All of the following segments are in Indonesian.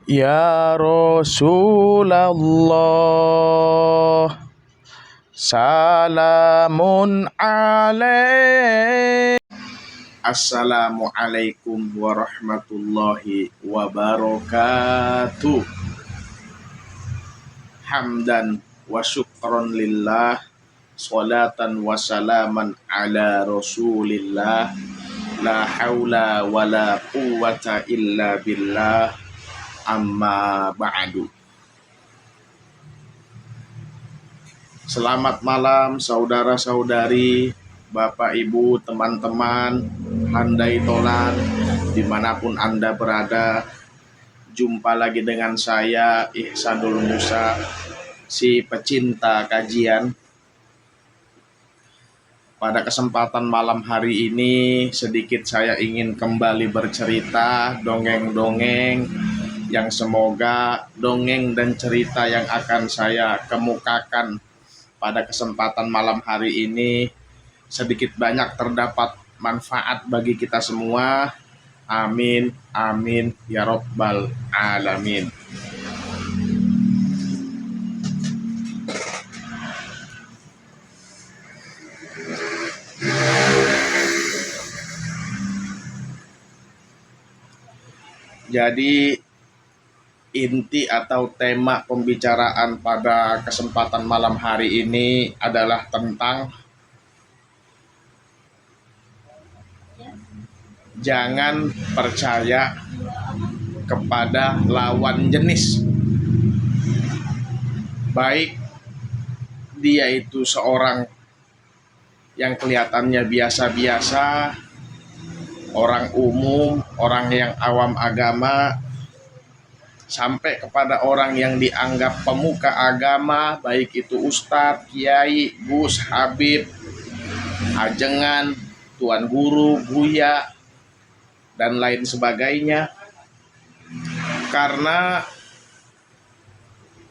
Ya Rasulullah, salamun alaik. Assalamualaikum warahmatullahi wabarakatuh. Hamdan wa syukron lillah, salatan wa salaman ala rasulillah, la haula wa la quwwata illa billah, amma ba'du. Selamat malam saudara-saudari, Bapak Ibu, teman-teman, handai tolan, dimanapun Anda berada. Jumpa lagi dengan saya, Ihsanul Musa, si pecinta kajian. Pada kesempatan malam hari ini, sedikit saya ingin kembali bercerita dongeng-dongeng yang semoga dongeng dan cerita yang akan saya kemukakan pada kesempatan malam hari ini sedikit banyak terdapat manfaat bagi kita semua. Amin, amin, ya Rabbal Alamin. Jadi inti atau tema pembicaraan pada kesempatan malam hari ini adalah tentang jangan percaya kepada lawan jenis, baik dia itu seorang yang kelihatannya biasa-biasa, orang umum, orang yang awam agama, sampai kepada orang yang dianggap pemuka agama, baik itu ustadz, kiai, gus, habib, ajengan, tuan guru, buya, dan lain sebagainya. Karena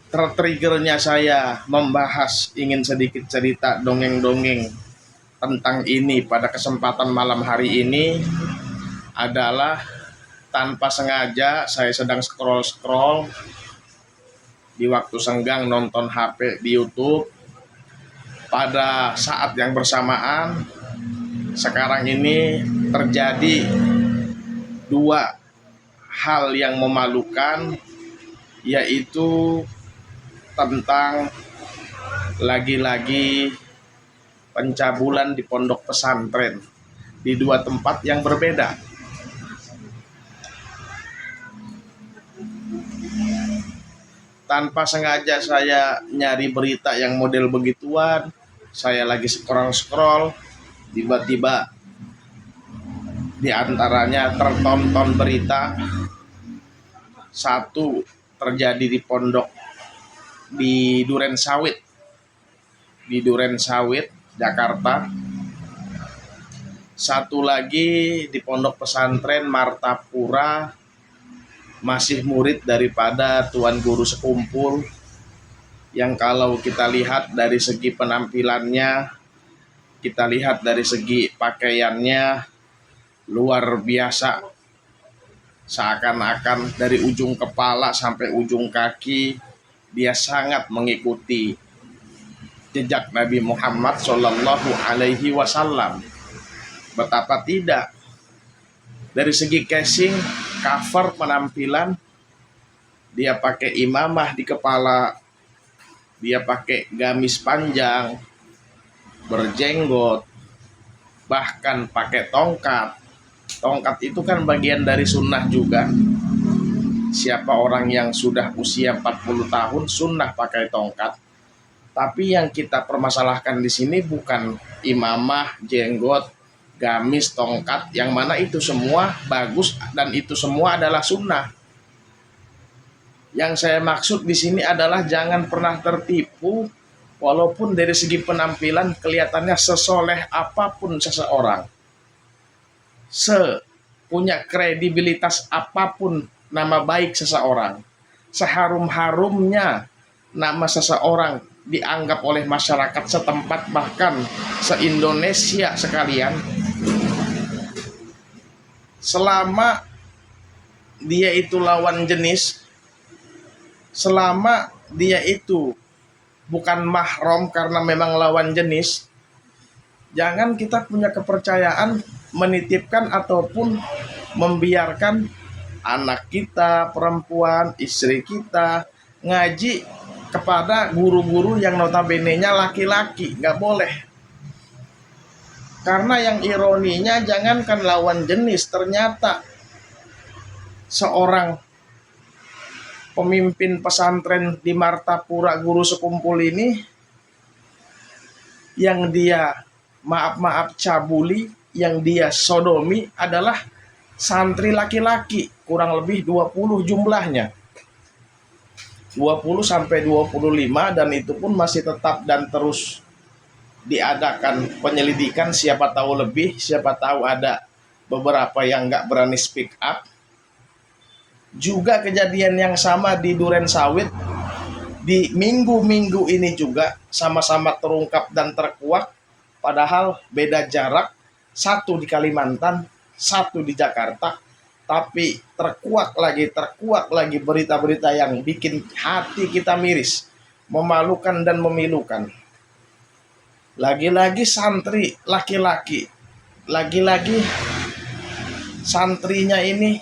tertriggernya saya membahas, ingin sedikit cerita dongeng-dongeng tentang ini pada kesempatan malam hari ini adalah tanpa sengaja saya sedang scroll-scroll di waktu senggang nonton HP di YouTube. Pada saat yang bersamaan sekarang ini terjadi dua hal yang memalukan, yaitu tentang lagi-lagi pencabulan di pondok pesantren di dua tempat yang berbeda. Tanpa sengaja saya nyari berita yang model begituan, saya lagi scroll-scroll, tiba-tiba di antaranya tertonton berita satu terjadi di pondok di Duren Sawit, Jakarta. Satu lagi di pondok pesantren Martapura, masih murid daripada tuan guru sekumpul, yang kalau kita lihat dari segi penampilannya, kita lihat dari segi pakaiannya, luar biasa. Seakan-akan dari ujung kepala sampai ujung kaki dia sangat mengikuti jejak Nabi Muhammad Shallallahu Alaihi Wasallam. Betapa tidak, dari segi casing, cover penampilan, dia pakai imamah di kepala, dia pakai gamis panjang, berjenggot, bahkan pakai tongkat. Tongkat itu kan bagian dari sunnah juga. Siapa orang yang sudah usia 40 tahun sunnah pakai tongkat. Tapi yang kita permasalahkan di sini bukan imamah, jenggot, gamis, tongkat, yang mana itu semua bagus dan itu semua adalah sunnah. Yang saya maksud di sini adalah jangan pernah tertipu, walaupun dari segi penampilan kelihatannya sesoleh apapun seseorang, punya kredibilitas apapun nama baik seseorang, seharum-harumnya nama seseorang dianggap oleh masyarakat setempat, bahkan se-Indonesia sekalian, selama dia itu lawan jenis, selama dia itu bukan mahram karena memang lawan jenis, jangan kita punya kepercayaan menitipkan ataupun membiarkan anak kita perempuan, istri kita ngaji kepada guru-guru yang notabene-nya laki-laki. Nggak boleh. Karena yang ironinya, jangankan lawan jenis, ternyata seorang pemimpin pesantren di Martapura Guru Sekumpul ini, yang dia maaf-maaf cabuli, yang dia sodomi adalah santri laki-laki, kurang lebih 20 jumlahnya. 20 sampai 25, dan itu pun masih tetap dan terus diadakan penyelidikan, siapa tahu lebih, siapa tahu ada beberapa yang nggak berani speak up. Juga kejadian yang sama di Duren Sawit, di minggu-minggu ini juga sama-sama terungkap dan terkuak, padahal beda jarak, satu di Kalimantan, satu di Jakarta, tapi terkuak lagi berita-berita yang bikin hati kita miris, memalukan dan memilukan. Lagi-lagi santri laki-laki, lagi-lagi santrinya ini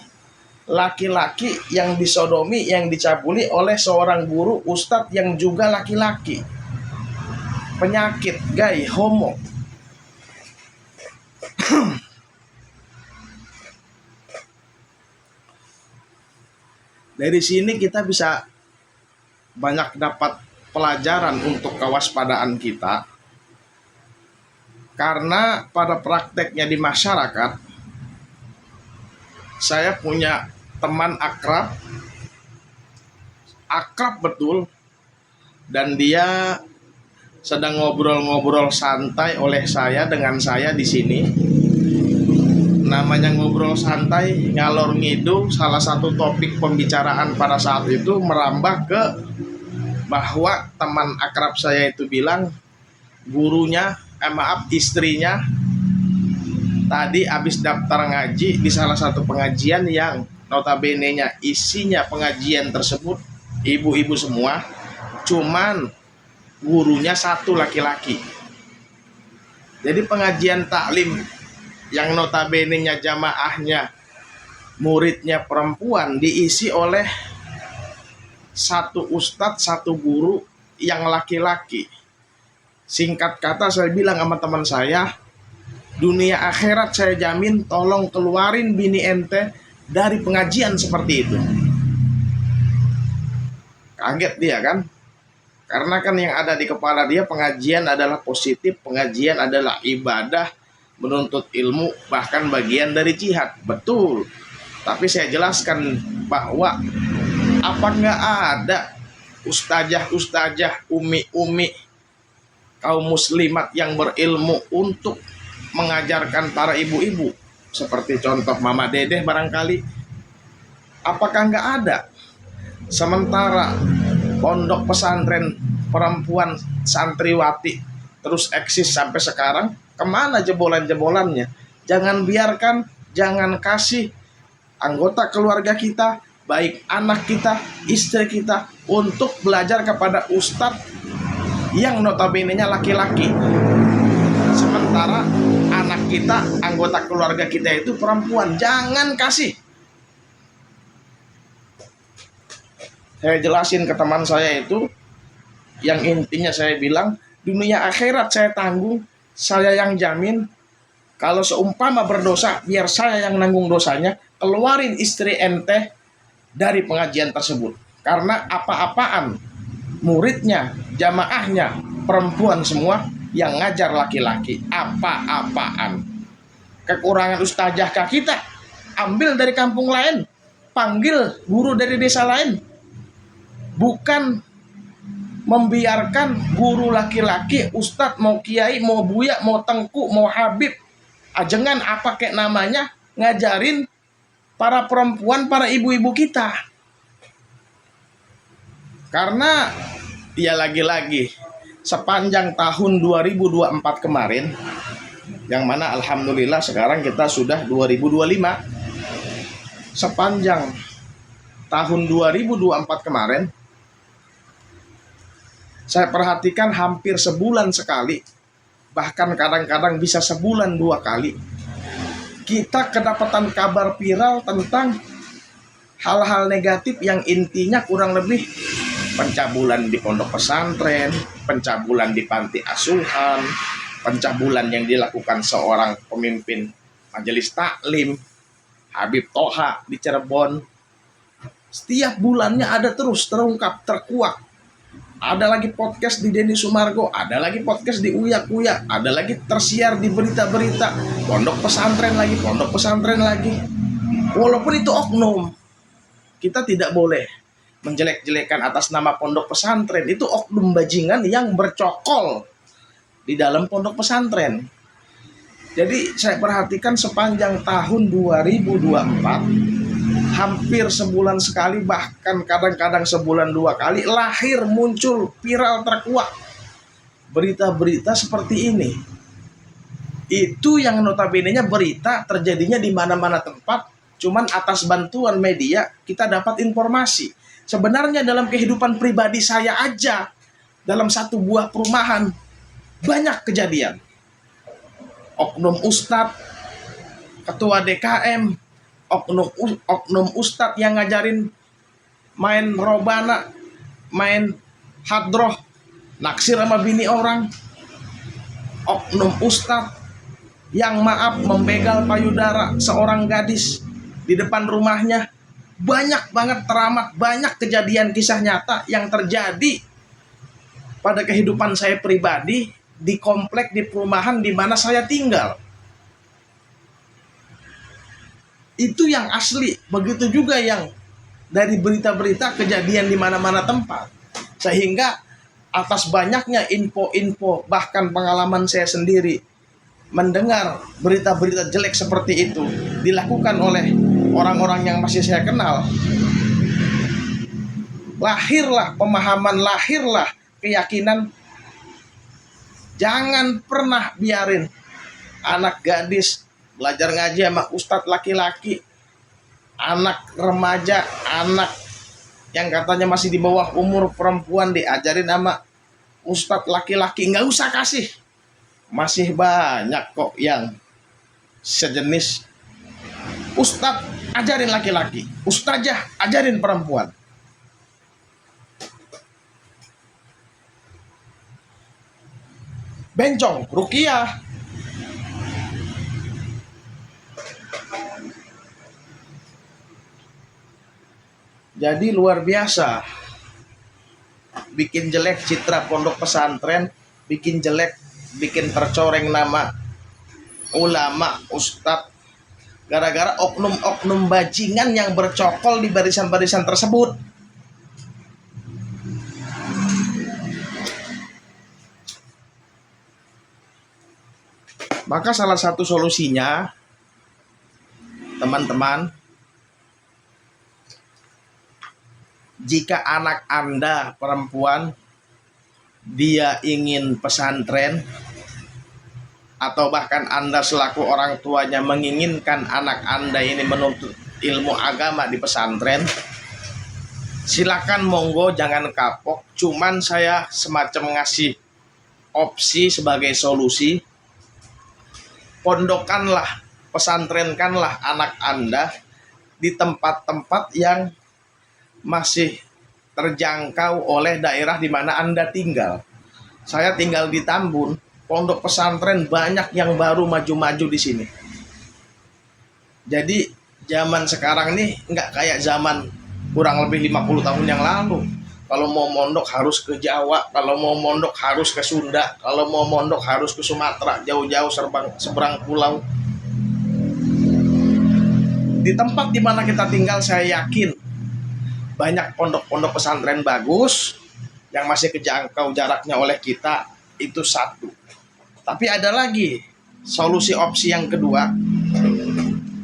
laki-laki yang disodomi, yang dicabuli oleh seorang guru ustadz yang juga laki-laki. Penyakit, gay, homo. Dari sini kita bisa banyak dapat pelajaran untuk kewaspadaan kita. Karena pada prakteknya di masyarakat, saya punya teman akrab betul, dan dia sedang ngobrol-ngobrol santai oleh saya dengan saya di sini. Namanya ngobrol santai, ngalor ngidul, salah satu topik pembicaraan pada saat itu merambah ke bahwa teman akrab saya itu bilang gurunya, istrinya tadi habis daftar ngaji di salah satu pengajian yang notabene-nya isinya pengajian tersebut ibu-ibu semua, cuman gurunya satu laki-laki. Jadi pengajian taklim yang notabene-nya jamaahnya muridnya perempuan diisi oleh satu ustadz, satu guru yang laki-laki. Singkat kata saya bilang sama teman saya, dunia akhirat saya jamin tolong keluarin bini ente dari pengajian seperti itu. Kaget dia kan, karena kan yang ada di kepala dia pengajian adalah positif, pengajian adalah ibadah, menuntut ilmu, bahkan bagian dari jihad. Betul, tapi saya jelaskan bahwa apa nggak ada ustazah-ustazah, umi-umi, kaum muslimat yang berilmu untuk mengajarkan para ibu-ibu, seperti contoh Mama Dedeh barangkali. Apakah nggak ada? Sementara pondok pesantren perempuan santriwati terus eksis sampai sekarang, kemana jebolan-jebolannya? Jangan biarkan, jangan kasih anggota keluarga kita, baik anak kita, istri kita, untuk belajar kepada ustadz yang notabene-nya laki-laki. Sementara anak kita, anggota keluarga kita itu perempuan. Jangan kasih. Saya jelasin ke teman saya itu, yang intinya saya bilang, dunia akhirat saya tanggung, saya yang jamin. Kalau seumpama berdosa, biar saya yang nanggung dosanya. Keluarin istri ente dari pengajian tersebut. Karena apa-apaan muridnya, jamaahnya perempuan semua, yang ngajar laki-laki. Apa-apaan. Kekurangan ustazahkah kita? Ambil dari kampung lain, panggil guru dari desa lain. Bukan membiarkan guru laki-laki, ustadz, mau kiai, mau buya, mau tengku, mau habib, ajengan apa kayak namanya, ngajarin para perempuan, para ibu-ibu kita. Karena ya lagi-lagi sepanjang tahun 2024 kemarin, yang mana alhamdulillah sekarang kita sudah 2025, sepanjang tahun 2024 kemarin Saya perhatikan hampir sebulan sekali, bahkan kadang-kadang bisa sebulan 2 kali, kita kedapatan kabar viral tentang hal-hal negatif yang intinya kurang lebih pencabulan di pondok pesantren, pencabulan di panti asuhan, pencabulan yang dilakukan seorang pemimpin majelis taklim, Habib Toha di Cirebon. Setiap bulannya ada terus terungkap, terkuak. Ada lagi podcast di Denny Sumargo, ada lagi podcast di Uya Kuya, ada lagi tersiar di berita-berita, pondok pesantren lagi, pondok pesantren lagi. Walaupun itu oknum, kita tidak boleh menjelek-jelekan atas nama pondok pesantren. Itu oknum bajingan yang bercokol di dalam pondok pesantren. Jadi saya perhatikan sepanjang tahun 2024, hampir sebulan sekali, bahkan kadang-kadang sebulan 2 kali, lahir muncul viral terkuak berita-berita seperti ini. Itu yang notabene-nya berita terjadinya di mana-mana tempat, cuman atas bantuan media kita dapat informasi. Sebenarnya dalam kehidupan pribadi saya aja, dalam satu buah perumahan, banyak kejadian. Oknum ustadz, ketua DKM, oknum ustadz yang ngajarin main robana, main hadroh, naksir sama bini orang. Oknum ustadz yang maaf membegal payudara seorang gadis di depan rumahnya. Banyak banget teramat, banyak kejadian kisah nyata yang terjadi pada kehidupan saya pribadi di komplek, di perumahan di mana saya tinggal. Itu yang asli. Begitu juga yang dari berita-berita kejadian di mana-mana tempat. Sehingga atas banyaknya info-info, bahkan pengalaman saya sendiri mendengar berita-berita jelek seperti itu dilakukan oleh orang-orang yang masih saya kenal, lahirlah pemahaman, lahirlah keyakinan, jangan pernah biarin anak gadis belajar ngaji sama ustadz laki-laki, anak remaja, anak yang katanya masih di bawah umur perempuan diajarin sama ustadz laki-laki. Nggak usah kasih, masih banyak kok yang sejenis. Ustadz ajarin laki-laki, ustazah ajarin perempuan. Bencong, ruqyah. Jadi luar biasa. Bikin jelek citra pondok pesantren, bikin jelek, bikin tercoreng nama ulama, ustadz, gara-gara oknum-oknum bajingan yang bercokol di barisan-barisan tersebut. Maka salah satu solusinya, teman-teman, jika anak Anda perempuan dia ingin pesantren, atau bahkan Anda selaku orang tuanya menginginkan anak Anda ini menuntut ilmu agama di pesantren, silakan, monggo, jangan kapok. Cuman saya semacam ngasih opsi sebagai solusi. Pondokkanlah, pesantrenkanlah anak Anda di tempat-tempat yang masih terjangkau oleh daerah di mana Anda tinggal. Saya tinggal di Tambun, pondok pesantren banyak yang baru maju-maju di sini. Jadi zaman sekarang nih nggak kayak zaman kurang lebih 50 tahun yang lalu. Kalau mau mondok harus ke Jawa, kalau mau mondok harus ke Sunda, kalau mau mondok harus ke Sumatera, jauh-jauh seberang pulau. Di tempat di mana kita tinggal, saya yakin banyak pondok-pondok pesantren bagus yang masih kejangkau jaraknya oleh kita. Itu satu. Tapi ada lagi solusi, opsi yang kedua,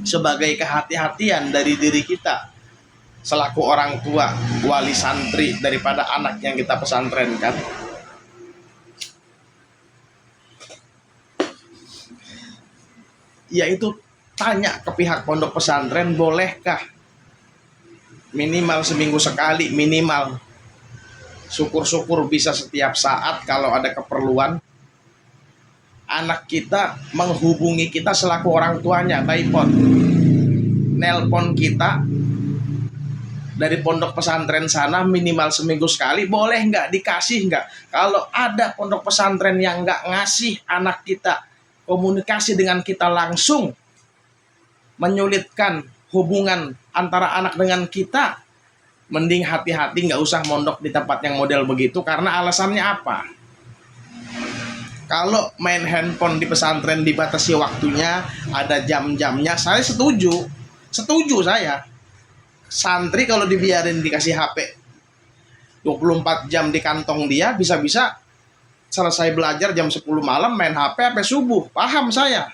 sebagai kehati-hatian dari diri kita selaku orang tua, wali santri daripada anak yang kita pesantrenkan. Yaitu tanya ke pihak pondok pesantren, bolehkah minimal seminggu sekali, minimal Syukur-syukur bisa setiap saat kalau ada keperluan anak kita menghubungi kita selaku orang tuanya by phone. Nelpon kita dari pondok pesantren sana minimal seminggu sekali, boleh nggak, dikasih nggak? Kalau ada pondok pesantren yang nggak ngasih anak kita komunikasi dengan kita langsung, menyulitkan hubungan antara anak dengan kita, mending hati-hati, nggak usah mondok di tempat yang model begitu. Karena alasannya apa? Kalau main handphone di pesantren dibatasi waktunya, ada jam-jamnya, saya setuju saya. Santri kalau dibiarin dikasih HP 24 jam di kantong dia, bisa-bisa selesai belajar jam 10 malam main HP sampai subuh. Paham saya.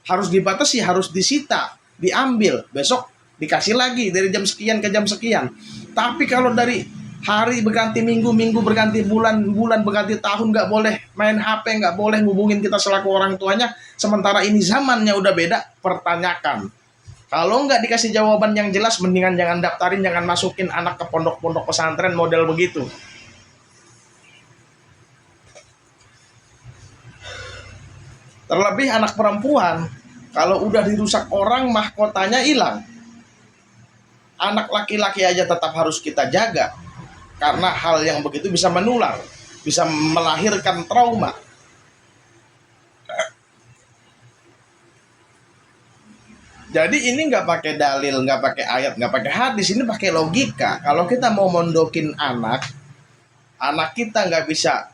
Harus dibatasi, harus disita, diambil, besok dikasih lagi dari jam sekian ke jam sekian. Tapi kalau dari hari berganti minggu, minggu berganti bulan, bulan berganti tahun, nggak boleh main HP, nggak boleh ngubungin kita selaku orang tuanya. Sementara ini zamannya udah beda, pertanyakan. Kalau nggak dikasih jawaban yang jelas, mendingan jangan daftarin, jangan masukin anak ke pondok-pondok pesantren model begitu. Terlebih anak perempuan, kalau udah dirusak orang, mahkotanya hilang. Anak laki-laki aja tetap harus kita jaga, karena hal yang begitu bisa menular, bisa melahirkan trauma. Jadi ini nggak pakai dalil, nggak pakai ayat, nggak pakai hadis, ini pakai logika. Kalau kita mau mondokin anak kita nggak bisa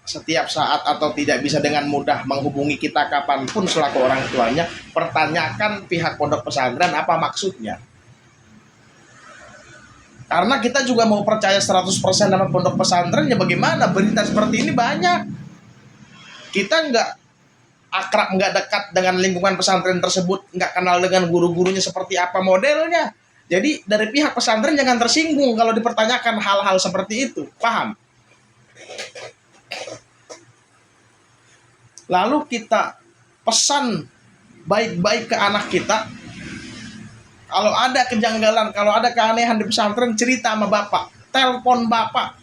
setiap saat atau tidak bisa dengan mudah menghubungi kita kapanpun selaku orang tuanya, pertanyakan pihak pondok pesantren apa maksudnya. Karena kita juga mau percaya 100% sama pondok pesantren, ya bagaimana? Berita seperti ini banyak. Kita nggak akrab, nggak dekat dengan lingkungan pesantren tersebut, nggak kenal dengan guru-gurunya seperti apa modelnya. Jadi dari pihak pesantren jangan tersinggung kalau dipertanyakan hal-hal seperti itu. Paham? Lalu kita pesan baik-baik ke anak kita. Kalau ada kejanggalan, kalau ada keanehan di pesantren, cerita sama bapak, telepon bapak.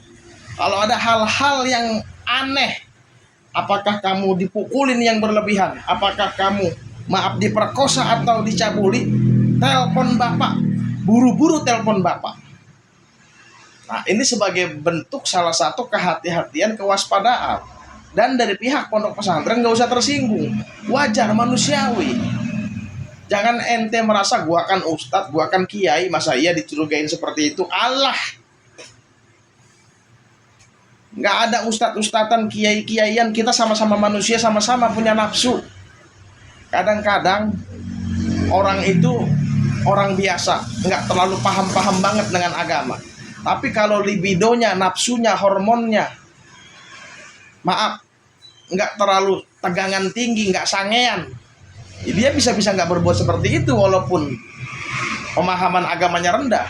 Kalau ada hal-hal yang aneh, apakah kamu dipukulin yang berlebihan, apakah kamu diperkosa atau dicabuli, telepon bapak, buru-buru telepon bapak. Nah, ini sebagai bentuk salah satu kehati-hatian, kewaspadaan. Dan dari pihak pondok pesantren gak usah tersinggung, wajar, manusiawi. Jangan ente merasa gua kan ustadz, gua kan kiai, masa iya dicurigain seperti itu. Allah, nggak ada ustadz-ustadzan, kiai-kiaian, kita sama-sama manusia, sama-sama punya nafsu. Kadang-kadang orang itu orang biasa, nggak terlalu paham-paham banget dengan agama. Tapi kalau libidonya, nafsunya, hormonnya, nggak terlalu tegangan tinggi, nggak sangean, dia bisa-bisa nggak berbuat seperti itu walaupun pemahaman agamanya rendah.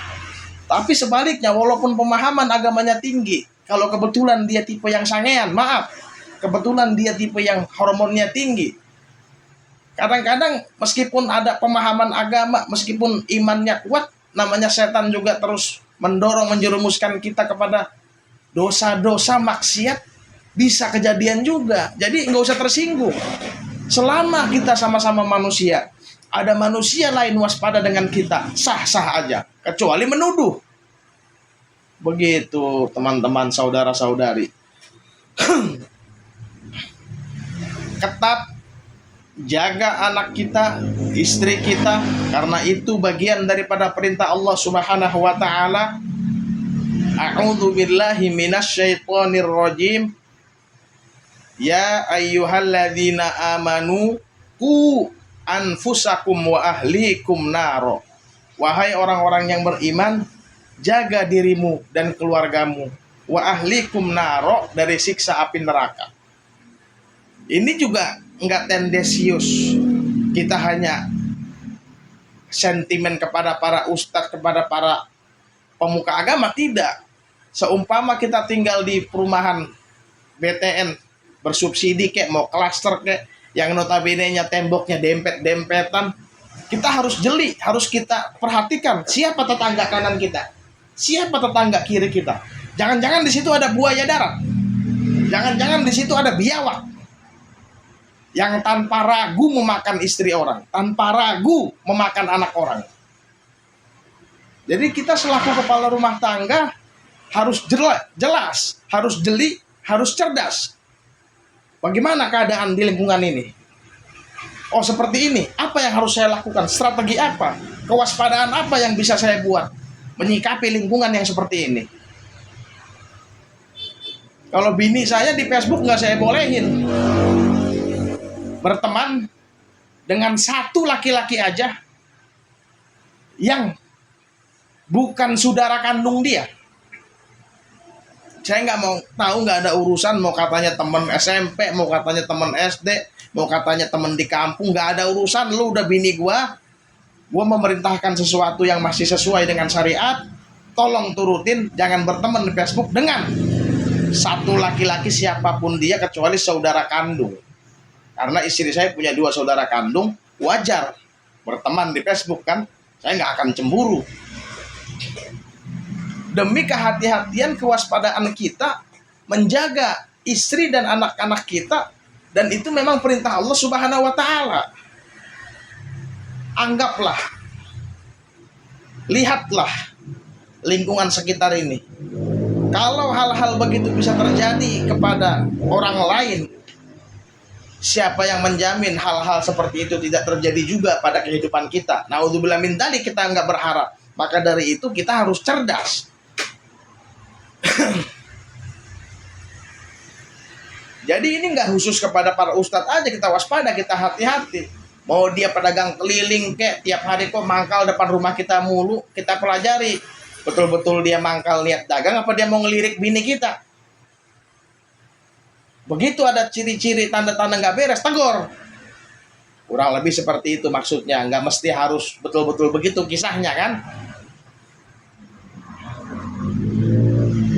Tapi sebaliknya, walaupun pemahaman agamanya tinggi, kalau kebetulan dia tipe yang sangean, kebetulan dia tipe yang hormonnya tinggi, kadang-kadang meskipun ada pemahaman agama, meskipun imannya kuat, namanya setan juga terus mendorong, menjerumuskan kita kepada dosa-dosa maksiat, bisa kejadian juga. Jadi nggak usah tersinggung. Selama kita sama-sama manusia, ada manusia lain waspada dengan kita, sah-sah aja, kecuali menuduh. Begitu teman-teman, saudara-saudari. Ketat jaga anak kita, istri kita, karena itu bagian daripada perintah Allah Subhanahu wa taala. A'udzu billahi minasyaitonir rajim. Ya ayyuhalladzina amanu qu anfusakum wa ahlikum naro. Wahai orang-orang yang beriman, jaga dirimu dan keluargamu, wa ahlikum naro, dari siksa api neraka. Ini juga enggak tendensius. Kita hanya sentimen kepada para ustadz, kepada para pemuka agama, tidak. Seumpama kita tinggal di perumahan BTN bersubsidi kek, mau klaster kek, yang notabene-nya temboknya dempet-dempetan, kita harus jeli, harus kita perhatikan siapa tetangga kanan kita, siapa tetangga kiri kita. Jangan-jangan di situ ada buaya darat. Jangan-jangan di situ ada biawak yang tanpa ragu memakan istri orang, tanpa ragu memakan anak orang. Jadi kita selaku kepala rumah tangga harus jelas, harus jeli, harus cerdas. Bagaimana keadaan di lingkungan ini? Oh seperti ini, apa yang harus saya lakukan? Strategi apa? Kewaspadaan apa yang bisa saya buat menyikapi lingkungan yang seperti ini? Kalau bini saya di Facebook nggak saya bolehin berteman dengan satu laki-laki aja yang bukan saudara kandung dia. Saya nggak mau tahu, nggak ada urusan mau katanya teman SMP, mau katanya teman SD, mau katanya teman di kampung, nggak ada urusan. Lu udah bini gua memerintahkan sesuatu yang masih sesuai dengan syariat, tolong turutin, jangan berteman di Facebook dengan satu laki-laki siapapun dia kecuali saudara kandung. Karena istri saya punya 2 saudara kandung, wajar berteman di Facebook kan, saya nggak akan cemburu. Demi kehati-hatian, kewaspadaan kita menjaga istri dan anak-anak kita, dan itu memang perintah Allah Subhanahu wa Ta'ala. Anggaplah, lihatlah lingkungan sekitar ini. Kalau hal-hal begitu bisa terjadi kepada orang lain, siapa yang menjamin hal-hal seperti itu tidak terjadi juga pada kehidupan kita? Naudzubillah min dzalik, kita nggak berharap. Maka dari itu kita harus cerdas. Jadi ini nggak khusus kepada para ustadz aja, kita waspada, kita hati-hati. Mau dia pedagang keliling kek, tiap hari kok mangkal depan rumah kita mulu, kita pelajari. Betul-betul dia mangkal niat dagang apa dia mau ngelirik bini kita? Begitu ada ciri-ciri tanda-tanda nggak beres, tegur. Kurang lebih seperti itu maksudnya. Nggak mesti harus betul-betul begitu kisahnya kan?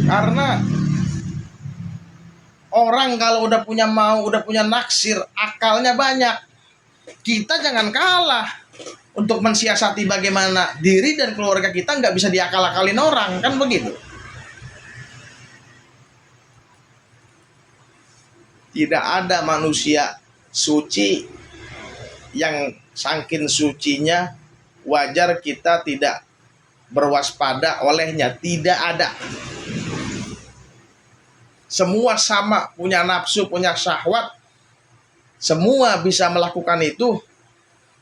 Karena orang kalau udah punya udah punya naksir, akalnya banyak. Kita jangan kalah untuk mensiasati bagaimana diri dan keluarga kita nggak bisa diakal-akalin orang, kan begitu? Tidak ada manusia suci yang saking sucinya wajar kita tidak berwaspada olehnya. Tidak ada. Semua sama, punya nafsu, punya syahwat. Semua bisa melakukan itu.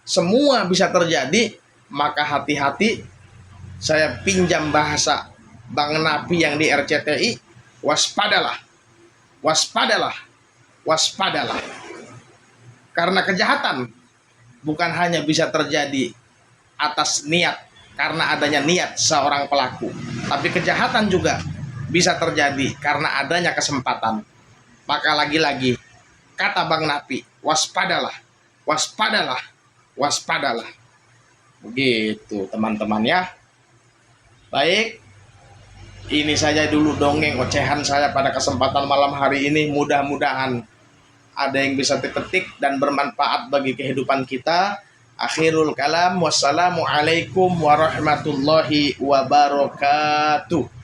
Semua bisa terjadi. Maka hati-hati. Saya pinjam bahasa Bang Napi yang di RCTI. Waspadalah. Waspadalah. Waspadalah. Karena kejahatan bukan hanya bisa terjadi atas niat, karena adanya niat seorang pelaku, tapi kejahatan juga bisa terjadi karena adanya kesempatan. Maka lagi-lagi kata Bang Napi, waspadalah, waspadalah, waspadalah. Begitu teman-teman ya. Baik, ini saja dulu dongeng ocehan saya pada kesempatan malam hari ini. Mudah-mudahan ada yang bisa dipetik dan bermanfaat bagi kehidupan kita. Akhirul kalam, wassalamualaikum warahmatullahi wabarakatuh.